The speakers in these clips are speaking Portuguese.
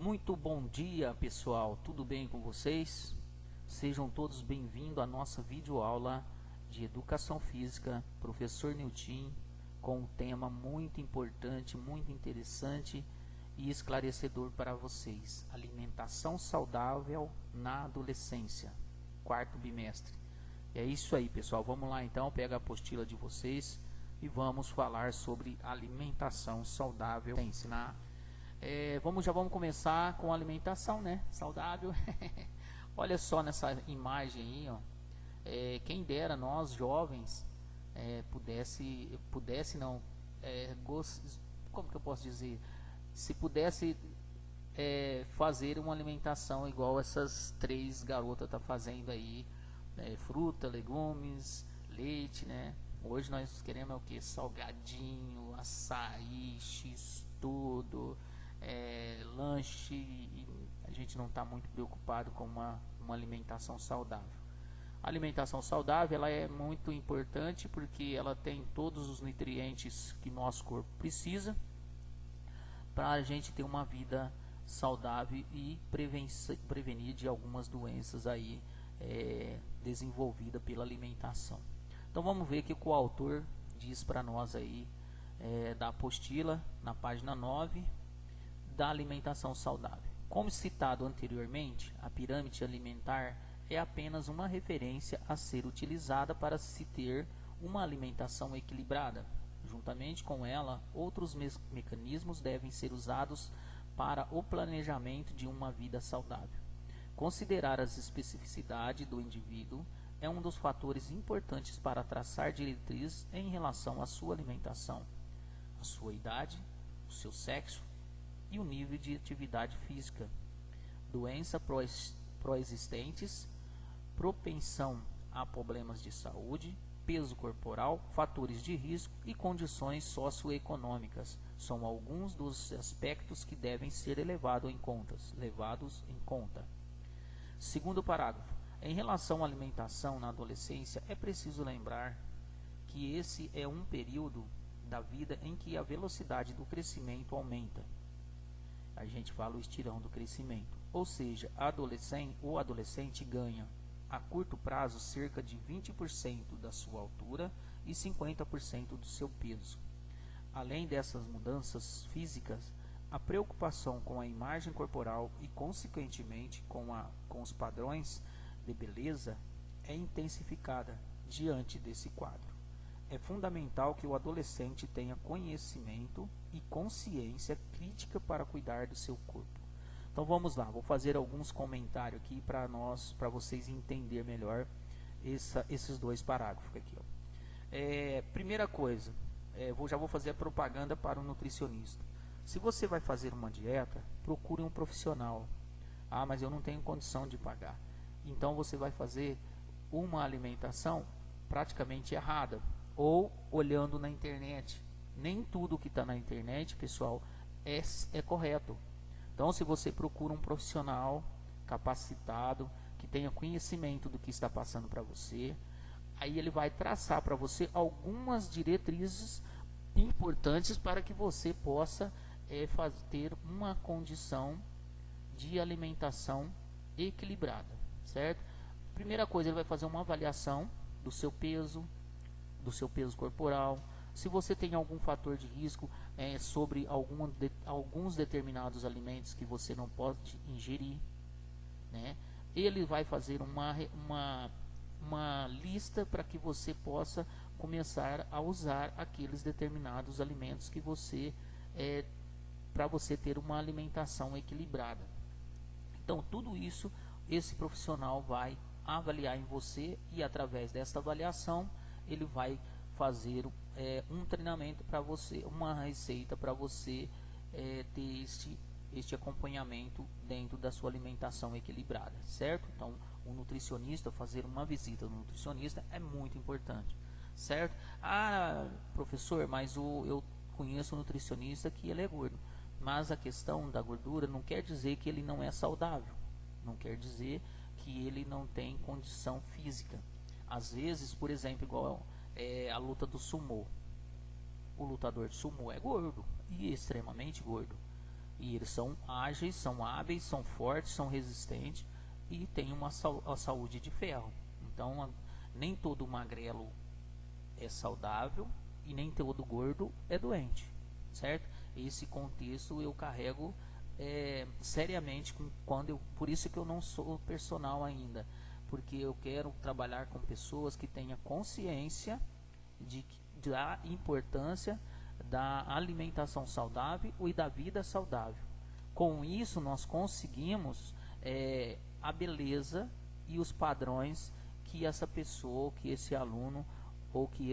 Muito bom dia, pessoal, tudo bem com vocês? Sejam todos bem-vindos à nossa videoaula de Educação Física, professor Nilton, com um tema muito importante, muito interessante e esclarecedor para vocês: alimentação saudável na adolescência, quarto bimestre. É isso aí, pessoal, vamos lá então, pega a apostila de vocês e vamos falar sobre alimentação saudável. Já vamos começar com alimentação, né? Saudável. Olha só nessa imagem aí, ó. Quem dera nós jovens pudesse não, como que eu posso dizer? Se pudesse fazer uma alimentação igual essas três garotas tá fazendo aí, fruta, legumes, leite, né? Hoje nós queremos o que? Salgadinho, açaí, x-tudo, lanche, e a gente não está muito preocupado com uma alimentação saudável. A alimentação saudável ela é muito importante porque ela tem todos os nutrientes que nosso corpo precisa para a gente ter uma vida saudável e prevenir de algumas doenças aí desenvolvida pela alimentação. Então vamos ver o que o autor diz para nós aí da apostila na página 9 da alimentação saudável. Como citado anteriormente, a pirâmide alimentar é apenas uma referência a ser utilizada para se ter uma alimentação equilibrada. Juntamente com ela, outros mecanismos devem ser usados para o planejamento de uma vida saudável. Considerar as especificidades do indivíduo é um dos fatores importantes para traçar diretrizes em relação à sua alimentação, a sua idade, o seu sexo e o nível de atividade física, doenças pró-existentes, propensão a problemas de saúde, peso corporal, fatores de risco e condições socioeconômicas são alguns dos aspectos que devem ser levados em conta. Segundo parágrafo. Em relação à alimentação na adolescência, é preciso lembrar que esse é um período da vida em que a velocidade do crescimento aumenta. A gente fala o estirão do crescimento. Ou seja, o adolescente ganha a curto prazo cerca de 20% da sua altura e 50% do seu peso. Além dessas mudanças físicas, a preocupação com a imagem corporal e, consequentemente, com os padrões de beleza é intensificada diante desse quadro. É fundamental que o adolescente tenha conhecimento e consciência crítica para cuidar do seu corpo. Então vamos lá, vou fazer alguns comentários aqui para vocês entenderem melhor esses dois parágrafos aqui. Primeira coisa, já vou fazer a propaganda para o nutricionista. Se você vai fazer uma dieta, procure um profissional. Ah, mas eu não tenho condição de pagar. Então você vai fazer uma alimentação praticamente errada ou olhando na internet. Nem tudo que está na internet, pessoal, é correto. Então, se você procura um profissional capacitado, que tenha conhecimento do que está passando para você, aí ele vai traçar para você algumas diretrizes importantes para que você possa ter uma condição de alimentação equilibrada, certo? Primeira coisa, ele vai fazer uma avaliação do seu peso corporal. Se você tem algum fator de risco sobre alguns determinados alimentos que você não pode ingerir, né? Ele vai fazer uma lista para que você possa começar a usar aqueles determinados alimentos que para você ter uma alimentação equilibrada. Então, tudo isso esse profissional vai avaliar em você e através dessa avaliação ele vai fazer um treinamento para você, uma receita para você ter este acompanhamento dentro da sua alimentação equilibrada, certo? Então, o nutricionista, fazer uma visita no nutricionista é muito importante, certo? Ah, professor, mas eu conheço um nutricionista que ele é gordo, mas a questão da gordura não quer dizer que ele não é saudável, não quer dizer que ele não tem condição física. Às vezes, por exemplo, igual a luta do sumô. O lutador de sumô é gordo e extremamente gordo. E eles são ágeis, são hábeis, são fortes, são resistentes e têm a saúde de ferro. Então, nem todo magrelo é saudável e nem todo gordo é doente, certo? Esse contexto eu carrego seriamente por isso que eu não sou personal ainda, porque eu quero trabalhar com pessoas que tenham consciência da importância da alimentação saudável e da vida saudável. Com isso nós conseguimos a beleza e os padrões que essa pessoa, que esse aluno ou que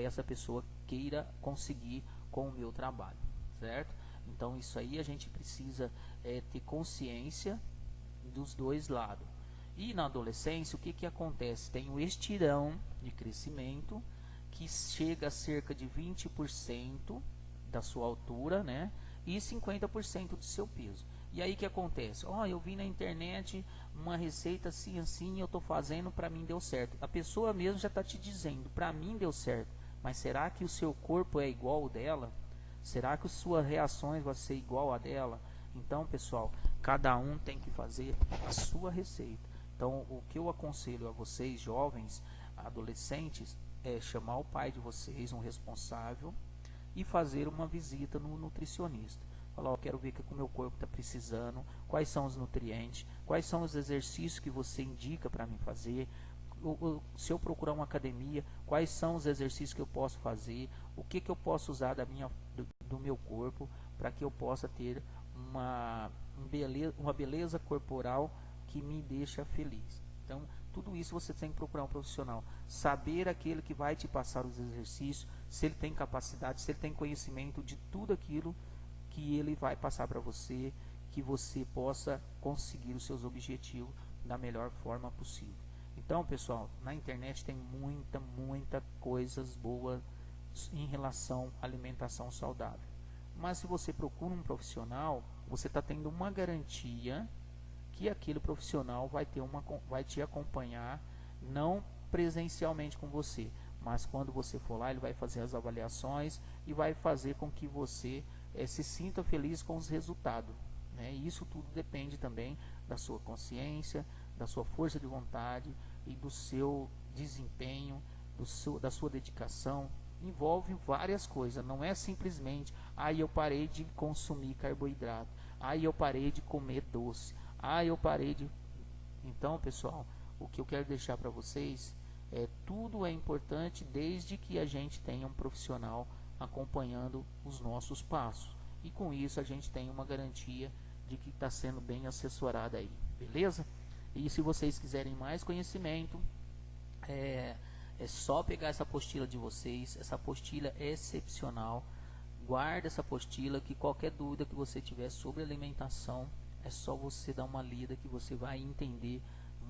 essa pessoa queira conseguir com o meu trabalho, certo? Então isso aí a gente precisa ter consciência dos dois lados. E na adolescência o que acontece? Tem o estirão de crescimento que chega a cerca de 20% da sua altura, né? E 50% do seu peso. E aí que acontece? Eu vi na internet uma receita assim, assim, eu estou fazendo, para mim deu certo. A pessoa mesmo já está te dizendo, para mim deu certo. Mas será que o seu corpo é igual ao dela? Será que as suas reações vão ser igual a dela? Então, pessoal, cada um tem que fazer a sua receita. Então, o que eu aconselho a vocês, jovens, adolescentes, é chamar o pai de vocês, um responsável, e fazer uma visita no nutricionista. Falar, eu quero ver o que o meu corpo está precisando, quais são os nutrientes, quais são os exercícios que você indica para mim fazer, se eu procurar uma academia, quais são os exercícios que eu posso fazer, o que eu posso usar do meu corpo para que eu possa ter uma beleza corporal que me deixa feliz. Então, tudo isso você tem que procurar um profissional. Saber aquele que vai te passar os exercícios, se ele tem capacidade, se ele tem conhecimento de tudo aquilo que ele vai passar para você, que você possa conseguir os seus objetivos da melhor forma possível. Então, pessoal, na internet tem muita coisas boas em relação à alimentação saudável. Mas se você procura um profissional, você está tendo uma garantia que aquele profissional vai te acompanhar, não presencialmente com você, mas quando você for lá, ele vai fazer as avaliações e vai fazer com que você se sinta feliz com os resultados, né? E isso tudo depende também da sua consciência, da sua força de vontade e do seu desempenho, da sua dedicação. Envolve várias coisas, não é simplesmente eu parei de consumir carboidrato, eu parei de comer doce, eu parei de... Então, pessoal, o que eu quero deixar para vocês tudo é importante desde que a gente tenha um profissional acompanhando os nossos passos, e com isso a gente tem uma garantia de que está sendo bem assessorado aí, beleza? E se vocês quiserem mais conhecimento, é só pegar essa apostila de vocês. Essa apostila é excepcional. Guarda essa apostila, que qualquer dúvida que você tiver sobre alimentação, é só você dar uma lida que você vai entender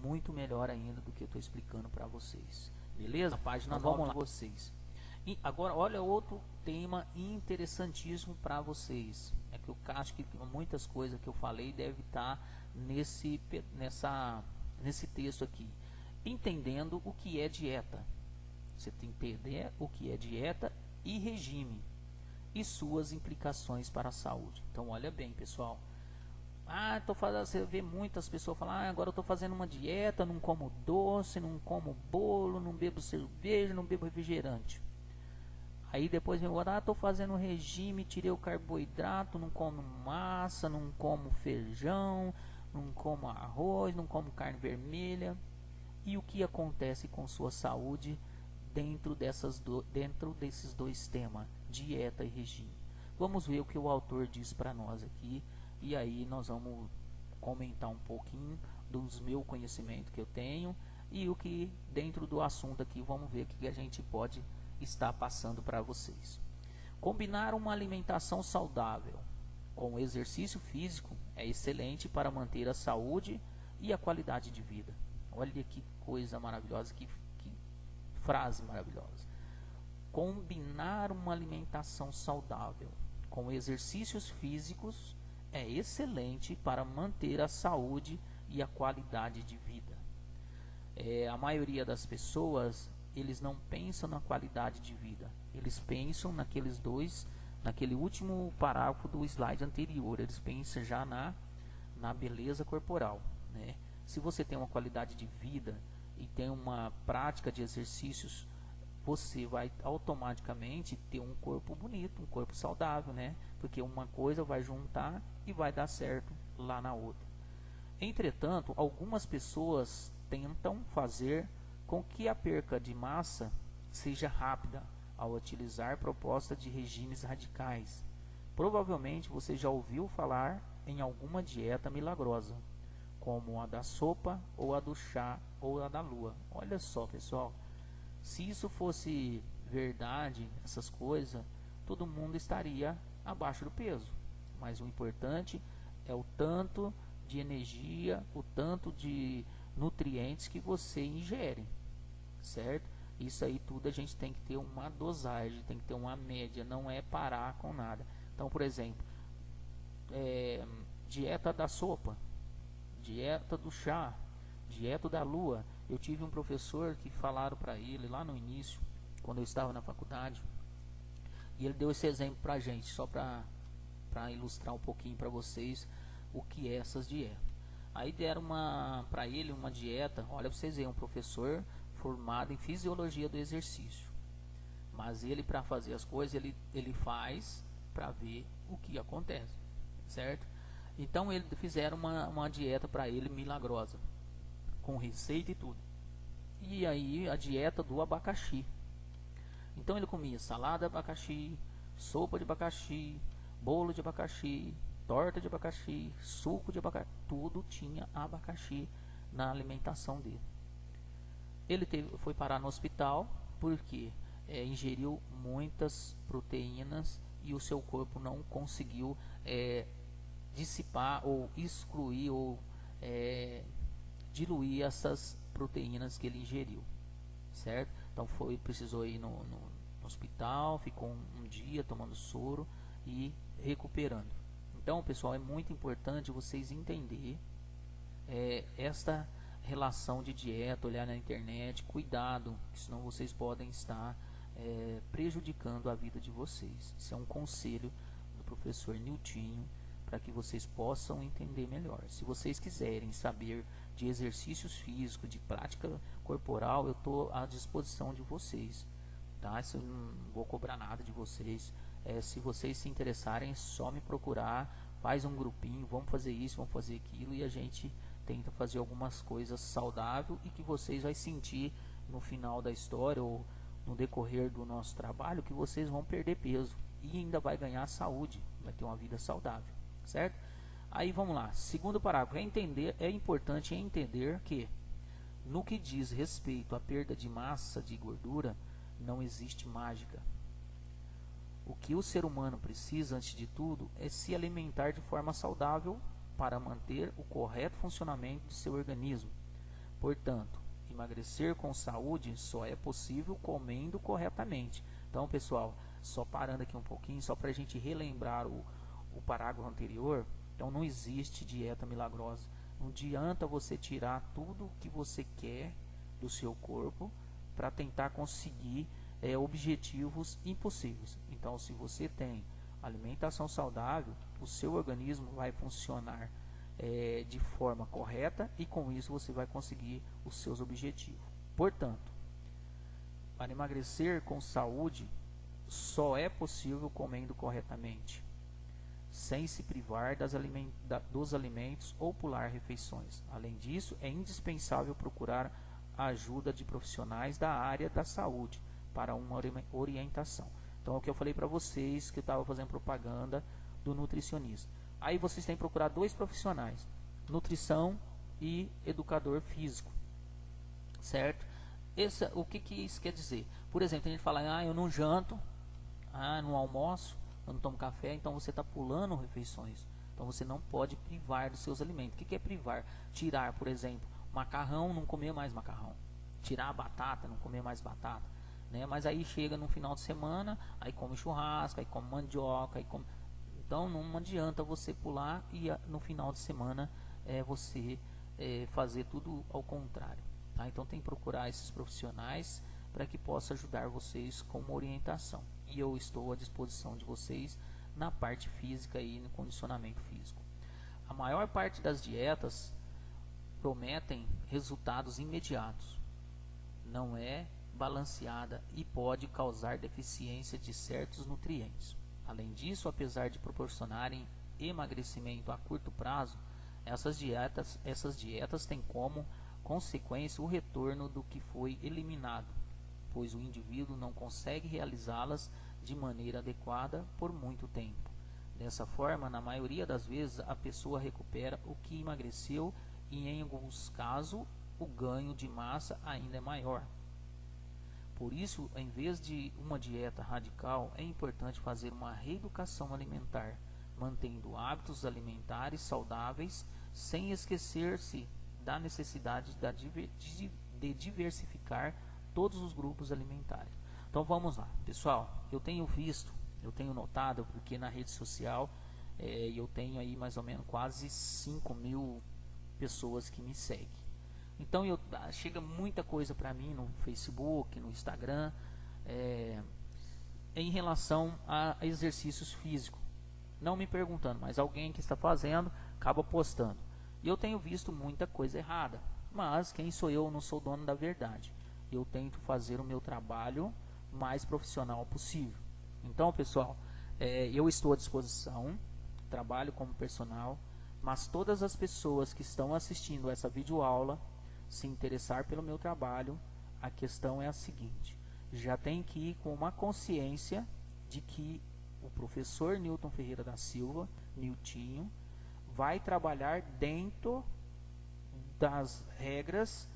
muito melhor ainda do que eu estou explicando para vocês. Beleza? A página vamos lá vocês. E agora, olha outro tema interessantíssimo para vocês. É que eu acho que muitas coisas que eu falei deve estar nesse texto aqui. Entendendo o que é dieta. Você tem que entender o que é dieta e regime e suas implicações para a saúde. Então, olha bem, pessoal. Você vê muitas pessoas falar, agora eu estou fazendo uma dieta, não como doce, não como bolo, não bebo cerveja, não bebo refrigerante. Aí depois vem agora, estou fazendo um regime, tirei o carboidrato, não como massa, não como feijão, não como arroz, não como carne vermelha. E o que acontece com sua saúde dentro desses dois temas, dieta e regime? Vamos ver o que o autor diz para nós aqui, e aí nós vamos comentar um pouquinho dos meus conhecimentos que eu tenho e o que dentro do assunto aqui, vamos ver o que a gente pode estar passando para vocês. Combinar uma alimentação saudável com o exercício físico é excelente para manter a saúde e a qualidade de vida. Olha que coisa maravilhosa, que frase maravilhosa. Combinar uma alimentação saudável com exercícios físicos é excelente para manter a saúde e a qualidade de vida. A maioria das pessoas, eles não pensam na qualidade de vida, eles pensam naqueles dois naquele último parágrafo do slide anterior. Eles pensam já na beleza corporal, né? Se você tem uma qualidade de vida e tem uma prática de exercícios, você vai automaticamente ter um corpo bonito, um corpo saudável, né? Porque uma coisa vai juntar e vai dar certo lá na outra. Entretanto, algumas pessoas tentam fazer com que a perca de massa seja rápida ao utilizar proposta de regimes radicais. Provavelmente você já ouviu falar em alguma dieta milagrosa, como a da sopa, ou a do chá, ou a da lua. Olha só, pessoal, se isso fosse verdade, essas coisas, todo mundo estaria abaixo do peso. Mas o importante é o tanto de energia, o tanto de nutrientes que você ingere, certo? Isso aí tudo a gente tem que ter uma dosagem, tem que ter uma média, não é parar com nada. Então, por exemplo, dieta da sopa, dieta do chá, dieta da lua. Eu tive um professor que falaram para ele lá no início, quando eu estava na faculdade, e ele deu esse exemplo para a gente, só para ilustrar um pouquinho para vocês o que é essas dietas. Aí deram para ele uma dieta, olha para vocês verem, um professor formado em fisiologia do exercício. Mas ele, para fazer as coisas, ele faz para ver o que acontece, certo? Então eles fizeram uma dieta para ele milagrosa, com receita e tudo. E aí a dieta do abacaxi. Então ele comia salada de abacaxi, sopa de abacaxi, bolo de abacaxi, torta de abacaxi, suco de abacaxi, tudo tinha abacaxi na alimentação dele. Ele foi parar no hospital porque ingeriu muitas proteínas e o seu corpo não conseguiu dissipar ou excluir ou diluir essas proteínas que ele ingeriu, certo? Então precisou ir no hospital, ficou um dia tomando soro e recuperando. Então, pessoal, é muito importante vocês entenderem esta relação de dieta, olhar na internet, cuidado, senão vocês podem estar prejudicando a vida de vocês. Isso é um conselho do professor Niltinho, para que vocês possam entender melhor. Se vocês quiserem saber de exercícios físicos, de prática corporal, eu estou à disposição de vocês, tá? Eu não vou cobrar nada de vocês. Se vocês se interessarem, é só me procurar, faz um grupinho, vamos fazer isso, vamos fazer aquilo, e a gente tenta fazer algumas coisas saudáveis e que vocês vão sentir no final da história ou no decorrer do nosso trabalho que vocês vão perder peso e ainda vai ganhar saúde, vai ter uma vida saudável, certo? Aí vamos lá, segundo parágrafo, é importante entender que no que diz respeito à perda de massa de gordura, não existe mágica. O que o ser humano precisa, antes de tudo, é se alimentar de forma saudável para manter o correto funcionamento de seu organismo. Portanto, emagrecer com saúde só é possível comendo corretamente. Então, pessoal, só parando aqui um pouquinho, só para a gente relembrar o parágrafo anterior. Então, não existe dieta milagrosa. Não adianta você tirar tudo que você quer do seu corpo para tentar conseguir objetivos impossíveis. Então, se você tem alimentação saudável, o seu organismo vai funcionar de forma correta e com isso você vai conseguir os seus objetivos. Portanto, para emagrecer com saúde só é possível comendo corretamente, sem se privar dos alimentos ou pular refeições. Além disso, é indispensável procurar a ajuda de profissionais da área da saúde para uma orientação. Então, é o que eu falei para vocês, que eu estava fazendo propaganda do nutricionista. Aí vocês têm que procurar dois profissionais, nutrição e educador físico, certo? O que isso quer dizer? Por exemplo, a gente fala, eu não janto, não almoço, eu não tomo café, então você está pulando refeições. Então você não pode privar dos seus alimentos. O que é privar? Tirar, por exemplo, macarrão, não comer mais macarrão. Tirar a batata, não comer mais batata. Né? Mas aí chega no final de semana, aí come churrasco, aí come mandioca, aí come... Então não adianta você pular e no final de semana você fazer tudo ao contrário. Tá? Então tem que procurar esses profissionais para que possa ajudar vocês com uma orientação. e eu estou à disposição de vocês na parte física e no condicionamento físico. A maior parte das dietas prometem resultados imediatos, não é balanceada e pode causar deficiência de certos nutrientes. Além disso, apesar de proporcionarem emagrecimento a curto prazo, essas dietas têm como consequência o retorno do que foi eliminado, pois o indivíduo não consegue realizá-las de maneira adequada por muito tempo. Dessa forma, na maioria das vezes, a pessoa recupera o que emagreceu e, em alguns casos, o ganho de massa ainda é maior. Por isso, em vez de uma dieta radical, é importante fazer uma reeducação alimentar, mantendo hábitos alimentares saudáveis, sem esquecer-se da necessidade de diversificar todos os grupos alimentares. Então vamos lá, pessoal. Eu tenho notado, porque na rede social eu tenho aí mais ou menos quase 5.000 pessoas que me seguem. Então chega muita coisa para mim no Facebook, no Instagram, em relação a exercícios físicos. Não me perguntando, mas alguém que está fazendo acaba postando. E eu tenho visto muita coisa errada. Mas quem sou eu? Eu não sou dono da verdade. Eu tento fazer o meu trabalho mais profissional possível. Então, pessoal, eu estou à disposição, trabalho como personal, mas todas as pessoas que estão assistindo essa videoaula, se interessar pelo meu trabalho, a questão é a seguinte: já tem que ir com uma consciência de que o professor Newton Ferreira da Silva, Niltinho, vai trabalhar dentro das regras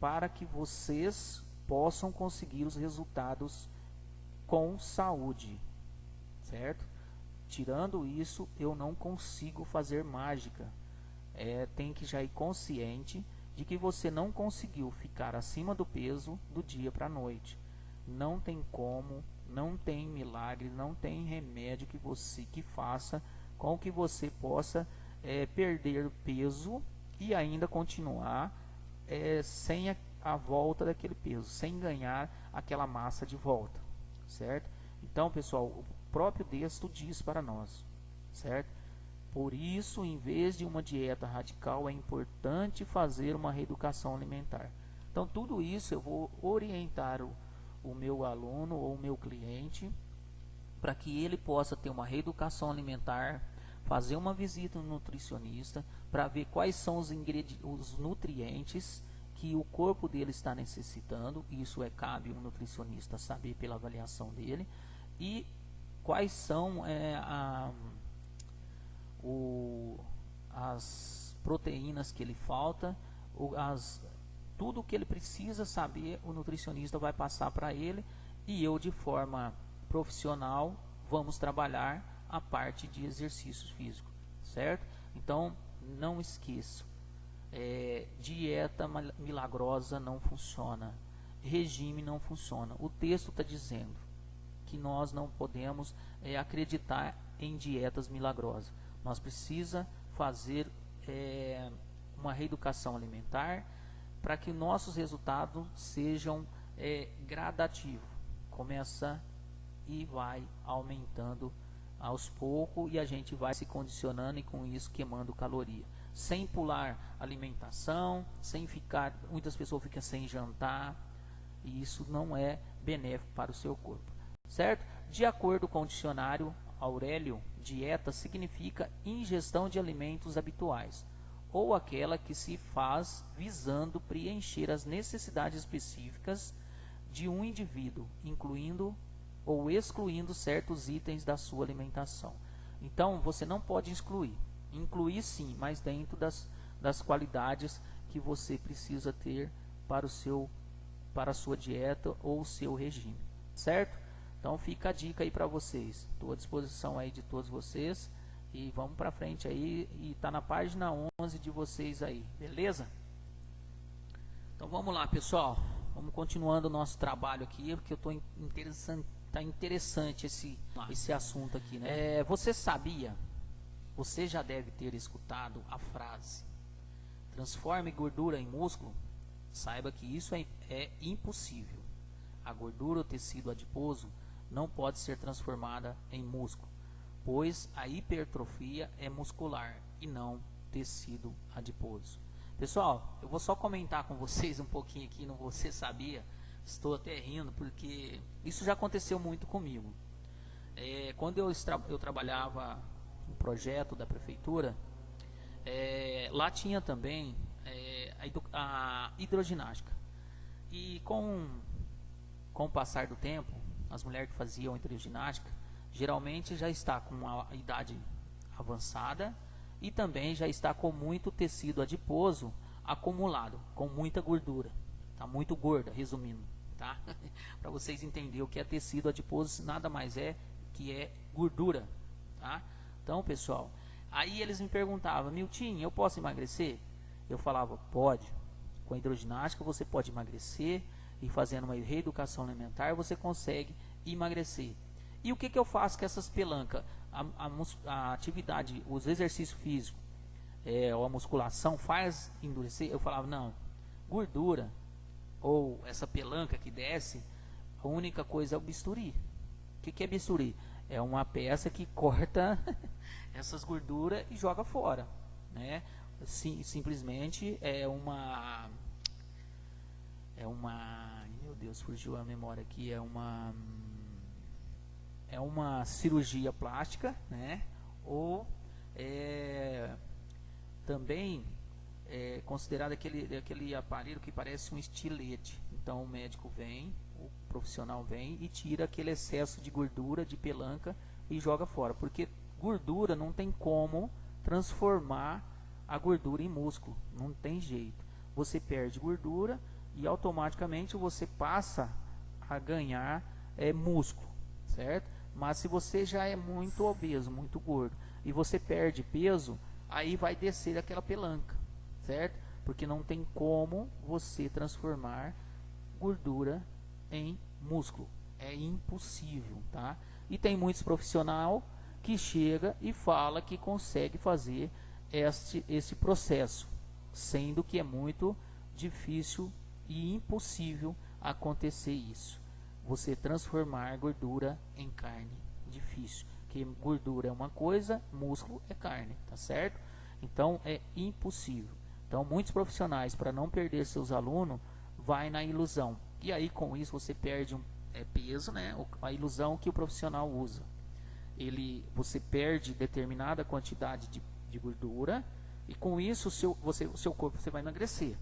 para que vocês possam conseguir os resultados com saúde, certo? Tirando isso, eu não consigo fazer mágica. Tem que já ir consciente de que você não conseguiu ficar acima do peso do dia para a noite. Não tem como, não tem milagre, não tem remédio que faça com que você possa perder peso e ainda continuar sem a volta daquele peso, sem ganhar aquela massa de volta, certo? Então, pessoal, o próprio texto diz para nós, certo? Por isso, em vez de uma dieta radical, é importante fazer uma reeducação alimentar. Então, tudo isso eu vou orientar o meu aluno ou o meu cliente para que ele possa ter uma reeducação alimentar, fazer uma visita no nutricionista para ver quais são os nutrientes que o corpo dele está necessitando. Isso cabe um nutricionista saber pela avaliação dele, e quais são as proteínas que ele falta, tudo que ele precisa saber, o nutricionista vai passar para ele, e eu, de forma profissional, vamos trabalhar a parte de exercícios físicos, certo? Então, não esqueça, dieta milagrosa não funciona, regime não funciona. O texto está dizendo que nós não podemos acreditar em dietas milagrosas. Nós precisamos fazer uma reeducação alimentar para que nossos resultados sejam gradativos. Começa e vai aumentando aos poucos, e a gente vai se condicionando e com isso queimando caloria. Sem pular alimentação, sem ficar, muitas pessoas ficam sem jantar, e isso não é benéfico para o seu corpo, certo? De acordo com o dicionário Aurélio, dieta significa ingestão de alimentos habituais, ou aquela que se faz visando preencher as necessidades específicas de um indivíduo, incluindo ou excluindo certos itens da sua alimentação. Então, você não pode incluir sim, mas dentro das qualidades que você precisa ter para a sua dieta ou o seu regime, certo? Então fica a dica aí para vocês. Estou à disposição aí de todos vocês, e vamos para frente aí, e tá na página 11 de vocês aí, beleza? Então vamos lá, pessoal, vamos continuando o nosso trabalho aqui, porque eu estou tá interessante esse assunto aqui, né? Você sabia? Você já deve ter escutado a frase: transforme gordura em músculo? Saiba que isso é impossível. A gordura, o tecido adiposo, não pode ser transformada em músculo, pois a hipertrofia é muscular e não tecido adiposo. Pessoal, eu vou só comentar com vocês um pouquinho aqui no Você Sabia. Estou até rindo porque isso já aconteceu muito comigo. Quando eu trabalhava no projeto da prefeitura, lá tinha também a hidroginástica. E com o passar do tempo, as mulheres que faziam hidroginástica geralmente já está com uma idade avançada e também já está com muito tecido adiposo acumulado, com muita gordura. Tá muito gorda, resumindo, tá? Para vocês entenderem o que é tecido adiposo, nada mais é que é gordura, tá? Então, pessoal, aí eles me perguntavam: Miltinho, eu posso emagrecer? Eu falava: pode. Com a hidroginástica você pode emagrecer, e fazendo uma reeducação alimentar você consegue emagrecer. E o que eu faço com essas pelancas? A atividade, os exercícios físicos, ou a musculação faz endurecer? Eu falava: não, gordura ou essa pelanca que desce, a única coisa é o bisturi. O que é bisturi? É uma peça que corta essas gorduras e joga fora, né? Simplesmente meu Deus, fugiu a memória aqui. É uma cirurgia plástica, né? Ou também é considerado aquele aparelho que parece um estilete. Então o médico vem, o profissional vem e tira aquele excesso de gordura, de pelanca, e joga fora, porque gordura não tem como transformar a gordura em músculo, não tem jeito. Você perde gordura e automaticamente você passa a ganhar músculo, certo? Mas se você já é muito obeso, muito gordo, e você perde peso, aí vai descer aquela pelanca, certo? Porque não tem como você transformar gordura em músculo, é impossível, tá? E tem muitos profissionais que chega e fala que consegue fazer esse processo, sendo que é muito difícil e impossível acontecer isso. Você transformar gordura em carne, difícil, porque gordura é uma coisa, músculo é carne, tá certo? Então é impossível. Então muitos profissionais, para não perder seus alunos, vai na ilusão, e aí com isso você perde peso, né? A ilusão que o profissional usa, você perde determinada quantidade de gordura, e com isso o seu corpo você vai emagrecer,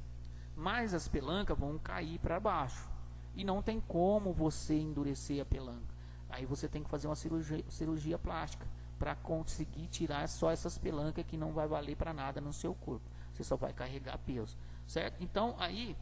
mas as pelancas vão cair para baixo e não tem como você endurecer a pelanca. Aí você tem que fazer uma cirurgia plástica para conseguir tirar só essas pelancas que não vai valer para nada no seu corpo. Você só vai carregar peso, certo? Então aí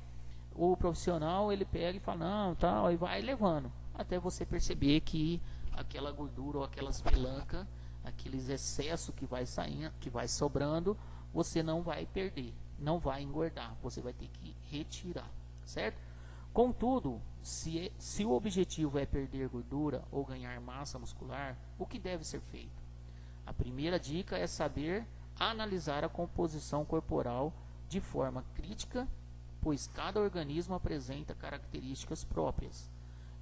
o profissional ele pega e fala: não, tal, e vai levando até você perceber que aquela gordura ou aquelas pelancas, aqueles excessos que vai saindo, que vai sobrando, você não vai perder, não vai engordar, você vai ter que retirar, certo? Contudo, se o objetivo é perder gordura ou ganhar massa muscular, o que deve ser feito? A primeira dica é saber analisar a composição corporal de forma crítica, pois cada organismo apresenta características próprias.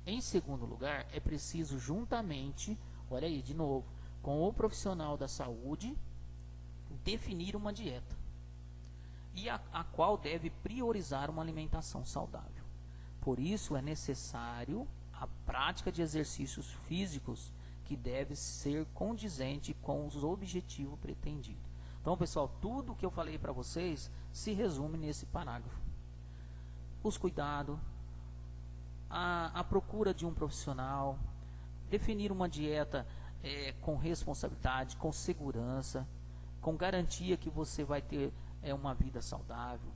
Em segundo lugar, é preciso juntamente, olha aí de novo, com o profissional da saúde, definir uma dieta, e a qual deve priorizar uma alimentação saudável. Por isso é necessário a prática de exercícios físicos que deve ser condizente com os objetivos pretendidos. Então, pessoal, tudo que eu falei para vocês se resume nesse parágrafo. Os cuidados, a procura de um profissional, definir uma dieta com responsabilidade, com segurança, com garantia que você vai ter uma vida saudável,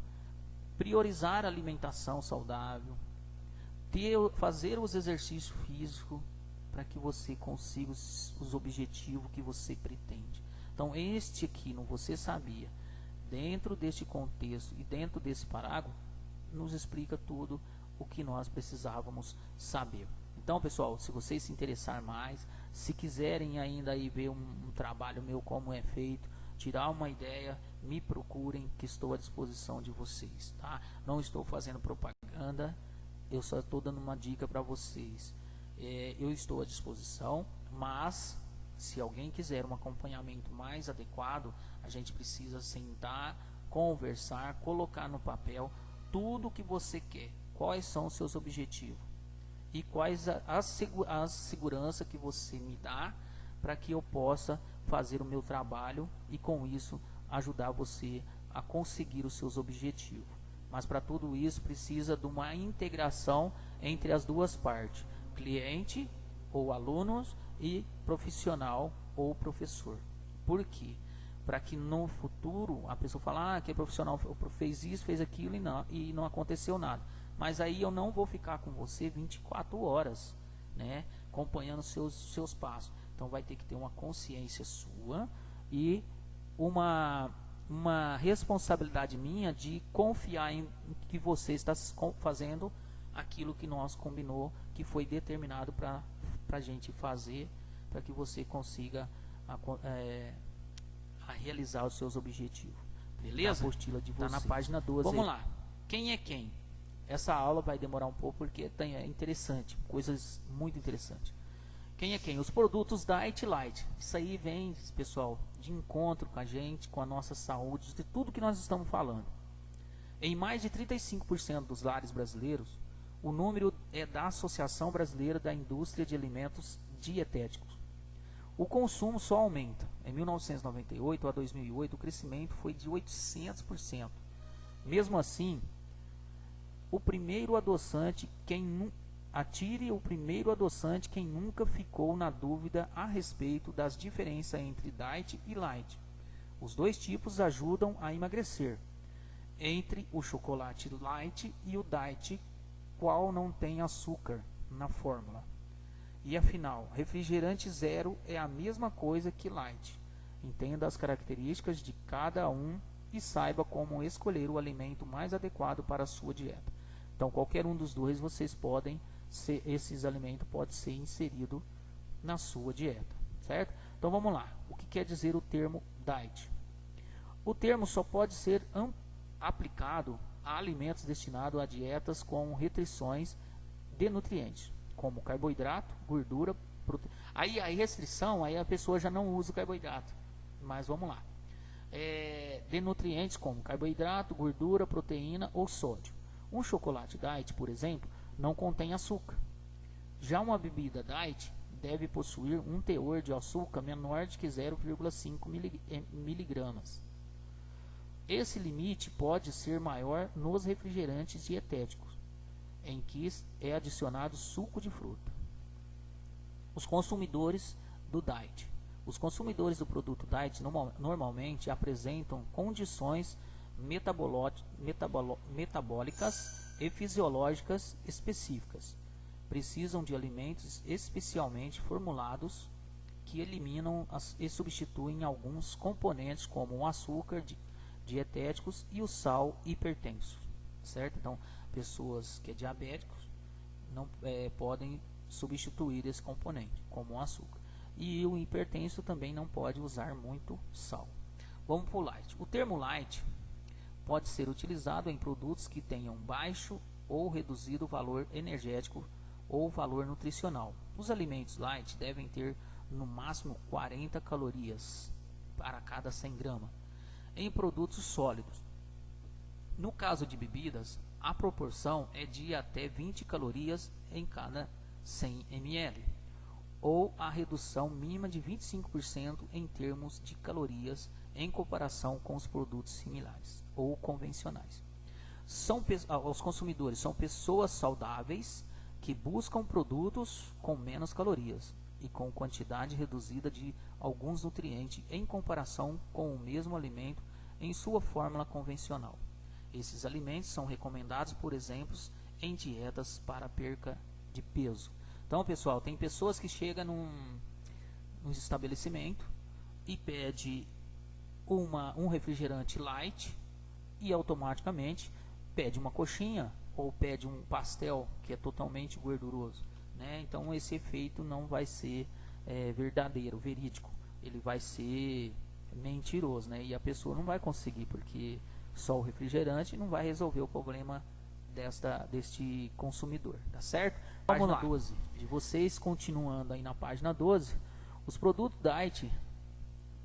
priorizar a alimentação saudável, fazer os exercícios físicos para que você consiga os objetivos que você pretende. Então, este aqui, no Você Sabia, dentro deste contexto e dentro desse parágrafo, nos explica tudo o que nós precisávamos saber. Então, pessoal, se vocês se interessarem mais, se quiserem ainda aí ver um trabalho meu como é feito, tirar uma ideia, me procurem, que estou à disposição de vocês, tá? Não estou fazendo propaganda, eu só estou dando uma dica para vocês. eu estou à disposição, mas se alguém quiser um acompanhamento mais adequado, a gente precisa sentar, conversar, colocar no papel tudo o que você quer, quais são os seus objetivos e quais a segurança que você me dá para que eu possa fazer o meu trabalho e com isso ajudar você a conseguir os seus objetivos. Mas para tudo isso precisa de uma integração entre as duas partes, cliente ou alunos e profissional ou professor. Por quê? Para que no futuro a pessoa fale, que profissional fez isso, fez aquilo e não aconteceu nada. Mas aí eu não vou ficar com você 24 horas, né, acompanhando seus passos. Então vai ter que ter uma consciência sua e uma responsabilidade minha de confiar em que você está fazendo aquilo que nós combinou, que foi determinado para a gente fazer, para que você consiga a realizar os seus objetivos. Beleza? A apostila de vocês. Está na página 12. Vamos lá. Quem é quem? Essa aula vai demorar um pouco porque é interessante, coisas muito interessantes. Quem é quem? Os produtos Diet Light. Isso aí vem, pessoal, de encontro com a gente, com a nossa saúde, de tudo que nós estamos falando. Em mais de 35% dos lares brasileiros, o número é da Associação Brasileira da Indústria de Alimentos Dietéticos. O consumo só aumenta. Em 1998 a 2008, o crescimento foi de 800%. Mesmo assim, atire o primeiro adoçante quem nunca ficou na dúvida a respeito das diferenças entre Diet e Light. Os dois tipos ajudam a emagrecer. Entre o chocolate Light e o Diet, qual não tem açúcar na fórmula. E afinal, refrigerante zero é a mesma coisa que Light. Entenda as características de cada um e saiba como escolher o alimento mais adequado para a sua dieta. Então, qualquer um dos dois, esses alimentos pode ser inserido na sua dieta, certo? Então, vamos lá. O que quer dizer o termo diet? O termo só pode ser aplicado a alimentos destinados a dietas com restrições de nutrientes, como carboidrato, gordura, proteína. Aí a restrição, aí a pessoa já não usa o carboidrato. Mas vamos lá. De nutrientes como carboidrato, gordura, proteína ou sódio. Um chocolate diet, por exemplo, não contém açúcar. Já uma bebida diet deve possuir um teor de açúcar menor de que 0,5 miligramas. Esse limite pode ser maior nos refrigerantes dietéticos, em que é adicionado suco de fruta. Os consumidores do diet. Os consumidores do produto diet normalmente apresentam condições metabólicas e fisiológicas específicas. Precisam de alimentos especialmente formulados que eliminam e substituem alguns componentes como o açúcar dietéticos e o sal hipertenso, certo? Então, pessoas que são diabéticos não podem substituir esse componente, como o açúcar. E o hipertenso também não pode usar muito sal. Vamos para o light. O termo light pode ser utilizado em produtos que tenham baixo ou reduzido valor energético ou valor nutricional. Os alimentos light devem ter no máximo 40 calorias para cada 100 gramas. Em produtos sólidos. No caso de bebidas, a proporção é de até 20 calorias em cada 100 ml, ou a redução mínima de 25% em termos de calorias em comparação com os produtos similares ou convencionais. Os consumidores são pessoas saudáveis que buscam produtos com menos calorias e com quantidade reduzida de alguns nutrientes em comparação com o mesmo alimento em sua fórmula convencional. Esses alimentos são recomendados, por exemplo, em dietas para perca de peso. Então, pessoal, tem pessoas que chegam num estabelecimento e pede um refrigerante light e automaticamente pede uma coxinha ou pede um pastel que é totalmente gorduroso, né? Então esse efeito não vai ser verdadeiro, verídico, ele vai ser mentiroso, né? E a pessoa não vai conseguir, porque só o refrigerante não vai resolver o problema deste consumidor, tá certo? Vamos lá. 12. De vocês continuando aí na página 12, os produtos diet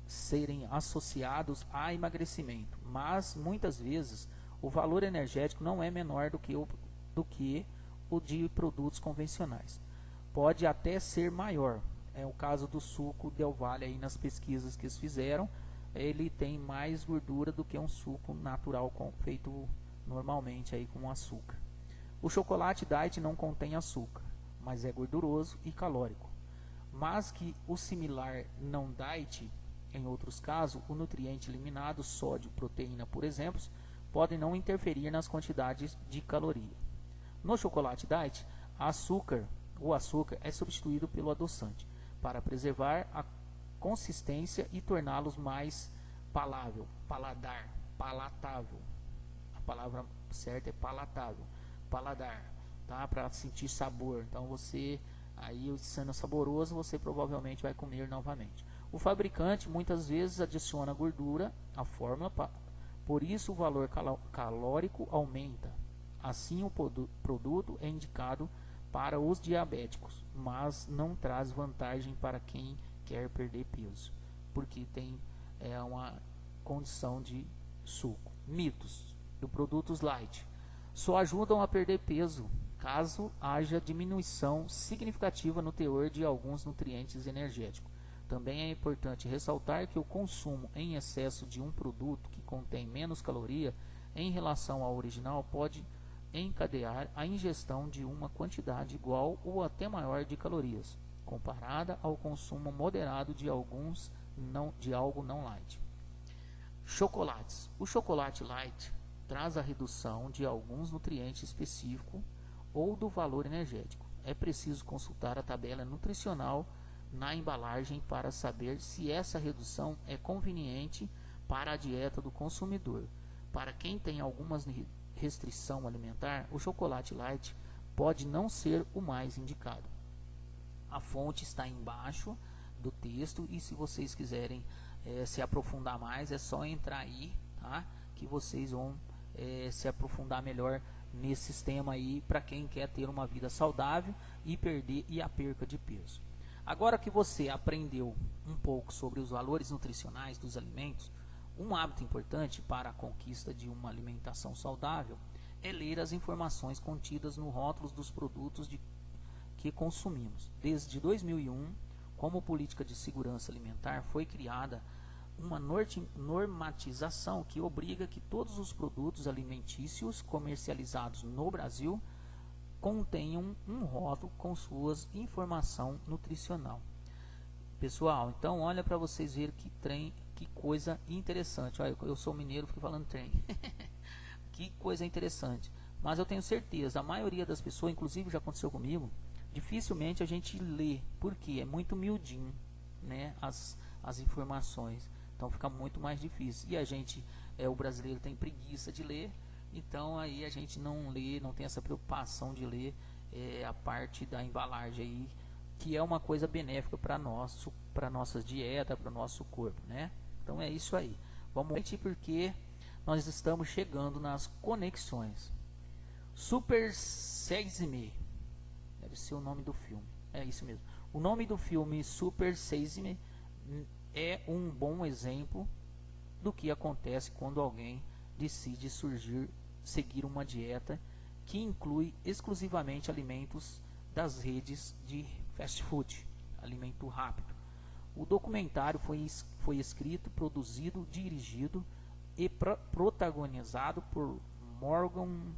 serem associados a emagrecimento, mas muitas vezes o valor energético não é menor do que o de produtos convencionais. Pode até ser maior. É o caso do suco Del Valle aí nas pesquisas que eles fizeram. Ele tem mais gordura do que um suco natural feito normalmente aí com açúcar. O chocolate diet não contém açúcar, mas é gorduroso e calórico. Mas que o similar não diet, em outros casos, o nutriente eliminado, sódio, proteína, por exemplo, podem não interferir nas quantidades de caloria. No chocolate diet, o açúcar é substituído pelo adoçante para preservar a consistência e torná-los mais palatável. A palavra certa é palatável, paladar, tá? Para sentir sabor. Então você aí sendo saboroso, você provavelmente vai comer novamente. O fabricante muitas vezes adiciona gordura à fórmula, por isso o valor calórico aumenta. Assim, o produto é indicado para os diabéticos, mas não traz vantagem para quem quer perder peso, porque tem uma condição de suco. Mitos do produtos light: só ajudam a perder peso caso haja diminuição significativa no teor de alguns nutrientes energéticos. Também é importante ressaltar que o consumo em excesso de um produto que contém menos caloria em relação ao original pode encadear a ingestão de uma quantidade igual ou até maior de calorias, comparada ao consumo moderado de algo não light. Chocolates. O chocolate light traz a redução de alguns nutrientes específicos ou do valor energético. É preciso consultar a tabela nutricional na embalagem para saber se essa redução é conveniente para a dieta do consumidor. Para quem tem algumas restrição alimentar, o chocolate light pode não ser o mais indicado. A fonte está embaixo do texto e se vocês quiserem se aprofundar mais, é só entrar aí, tá? Que vocês vão se aprofundar melhor nesse sistema aí para quem quer ter uma vida saudável e a perca de peso. Agora que você aprendeu um pouco sobre os valores nutricionais dos alimentos, um hábito importante para a conquista de uma alimentação saudável é ler as informações contidas no rótulos dos produtos que consumimos. Desde 2001, como política de segurança alimentar, foi criada uma normatização que obriga que todos os produtos alimentícios comercializados no Brasil contenham um rótulo com suas informação nutricional. Pessoal, então olha para vocês verem que coisa interessante. Olha, eu sou mineiro, fico falando trem. Que coisa interessante. Mas eu tenho certeza, a maioria das pessoas, inclusive já aconteceu comigo, dificilmente a gente lê, porque é muito miudinho, né, as informações. Então fica muito mais difícil. E a gente, o brasileiro tem preguiça de ler, então aí a gente não lê, não tem essa preocupação de ler a parte da embalagem aí, que é uma coisa benéfica para nossa dieta, para o nosso corpo, né? Então é isso aí. Vamos ver porque nós estamos chegando nas conexões. Super Seisme, deve ser o nome do filme. É isso mesmo. O nome do filme Super Seisme é um bom exemplo do que acontece quando alguém decide seguir uma dieta que inclui exclusivamente alimentos das redes de fast food, alimento rápido. O documentário foi escrito, produzido, dirigido e protagonizado por Morgan,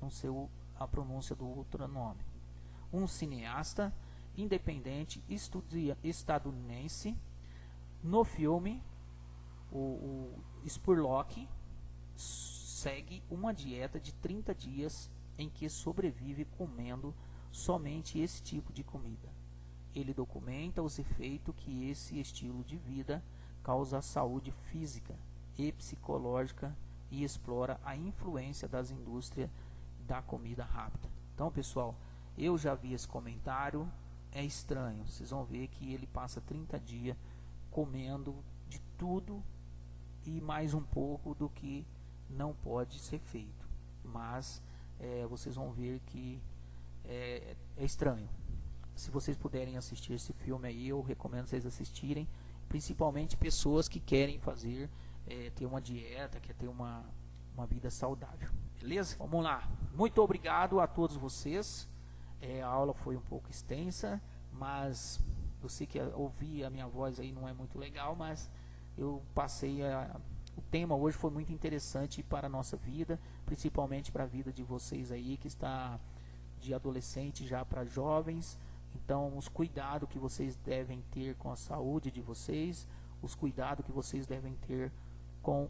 não sei a pronúncia do outro nome, um cineasta independente estadunidense. No filme, o Spurlock segue uma dieta de 30 dias em que sobrevive comendo somente esse tipo de comida. Ele documenta os efeitos que esse estilo de vida causa à saúde física e psicológica e explora a influência das indústrias da comida rápida. Então, pessoal, eu já vi esse comentário, é estranho. Vocês vão ver que ele passa 30 dias comendo de tudo e mais um pouco do que não pode ser feito. Mas vocês vão ver que é estranho. Se vocês puderem assistir esse filme aí, eu recomendo vocês assistirem, principalmente pessoas que querem fazer, ter uma dieta, quer ter uma vida saudável, beleza? Vamos lá, muito obrigado a todos vocês. A aula foi um pouco extensa, mas eu sei que ouvir a minha voz aí não é muito legal, mas eu passei o tema hoje foi muito interessante para a nossa vida, principalmente para a vida de vocês aí que está de adolescente já para jovens. Então, os cuidados que vocês devem ter com a saúde de vocês, os cuidados que vocês devem ter com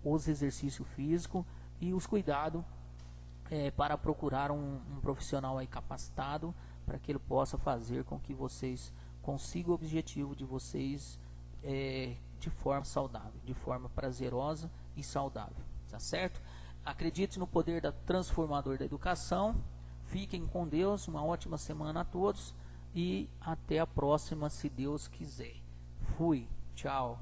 os exercícios físicos e os cuidados para procurar um profissional aí capacitado para que ele possa fazer com que vocês consigam o objetivo de vocês de forma saudável, de forma prazerosa e saudável, tá certo? Acredite no poder transformador da educação. Fiquem com Deus, uma ótima semana a todos e até a próxima, se Deus quiser. Fui, tchau.